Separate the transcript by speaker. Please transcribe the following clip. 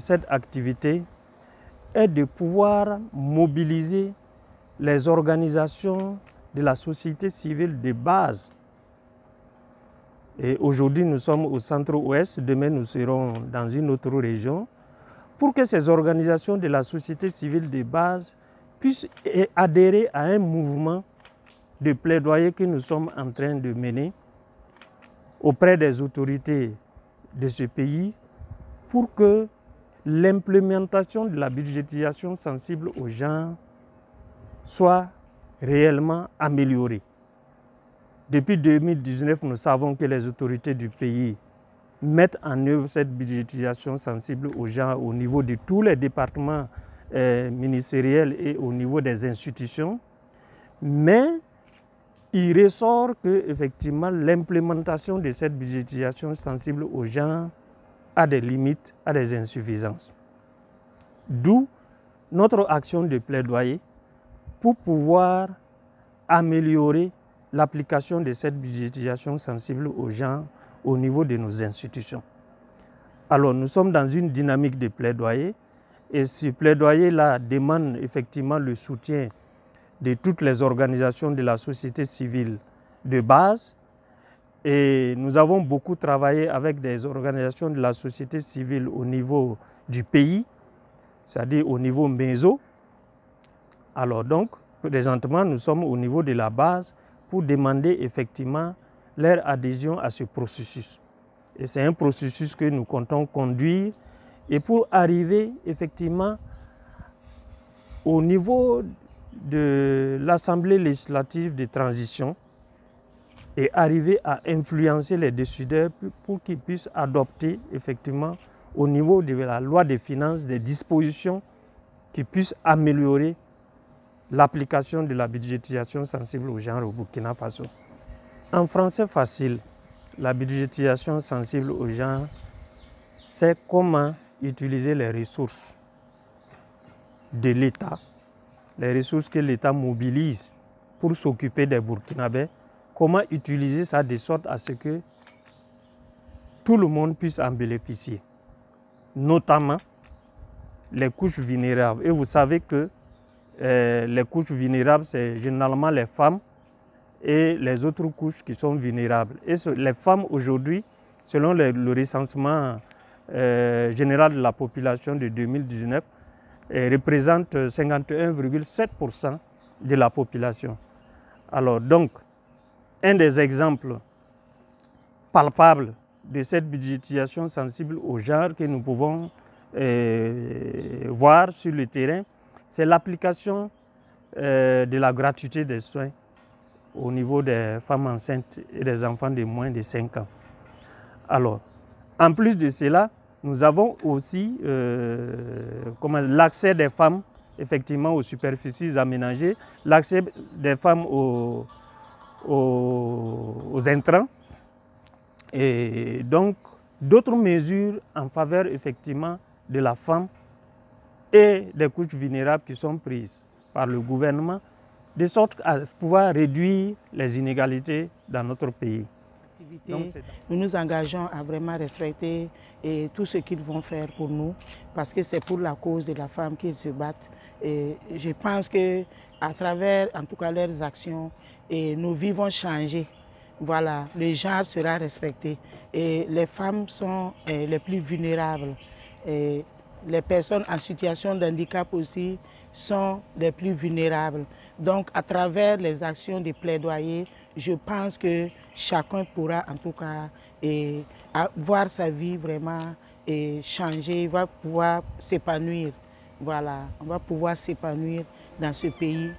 Speaker 1: cette activité est de pouvoir mobiliser les organisations de la société civile de base. Et aujourd'hui, nous sommes au centre-ouest, demain nous serons dans une autre région, pour que ces organisations de la société civile de base puissent adhérer à un mouvement de plaidoyer que nous sommes en train de mener auprès des autorités de ce pays pour que l'implémentation de la budgétisation sensible aux genre soit réellement améliorée. Depuis 2019, nous savons que les autorités du pays mettent en œuvre cette budgétisation sensible aux genre au niveau de tous les départements ministériels et au niveau des institutions. Mais il ressort que effectivement l'implémentation de cette budgétisation sensible aux genre a des limites, a des insuffisances. D'où notre action de plaidoyer pour pouvoir améliorer l'application de cette budgétisation sensible aux genre au niveau de nos institutions. Alors nous sommes dans une dynamique de plaidoyer et ce plaidoyer-là demande effectivement le soutien de toutes les organisations de la société civile de base. Et nous avons beaucoup travaillé avec des organisations de la société civile au niveau du pays, c'est-à-dire au niveau MESO. Alors donc, présentement, nous sommes au niveau de la base pour demander effectivement leur adhésion à ce processus. Et c'est un processus que nous comptons conduire et pour arriver effectivement au niveau de l'Assemblée législative de transition et arriver à influencer les décideurs pour qu'ils puissent adopter effectivement au niveau de la loi des finances des dispositions qui puissent améliorer l'application de la budgétisation sensible au genre au Burkina Faso. En français facile, la budgétisation sensible au genre, c'est comment utiliser les ressources de l'État, les ressources que l'État mobilise pour s'occuper des Burkinabés, comment utiliser ça de sorte à ce que tout le monde puisse en bénéficier, notamment les couches vulnérables. Et vous savez que les couches vulnérables, c'est généralement les femmes et les autres couches qui sont vulnérables. Et les femmes aujourd'hui, selon le recensement général de la population de 2019, représentent 51,7% de la population. Alors donc, un des exemples palpables de cette budgétisation sensible au genre que nous pouvons voir sur le terrain, c'est l'application de la gratuité des soins au niveau des femmes enceintes et des enfants de moins de 5 ans. Alors, en plus de cela, nous avons aussi l'accès des femmes effectivement aux superficies aménagées, l'accès des femmes aux intrants et donc d'autres mesures en faveur effectivement de la femme et des couches vulnérables qui sont prises par le gouvernement de sorte à pouvoir réduire les inégalités dans notre pays.
Speaker 2: Donc, nous nous engageons à vraiment respecter tout ce qu'ils vont faire pour nous parce que c'est pour la cause de la femme qu'ils se battent. Et je pense qu'à travers en tout cas leurs actions, nos vies vont changer. Voilà, le genre sera respecté et les femmes sont les plus vulnérables. Et les personnes en situation de handicap aussi sont les plus vulnérables. Donc, à travers les actions de plaidoyer, je pense que chacun pourra en tout cas voir sa vie vraiment changer, va pouvoir s'épanouir. Voilà, on va pouvoir s'épanouir dans ce pays.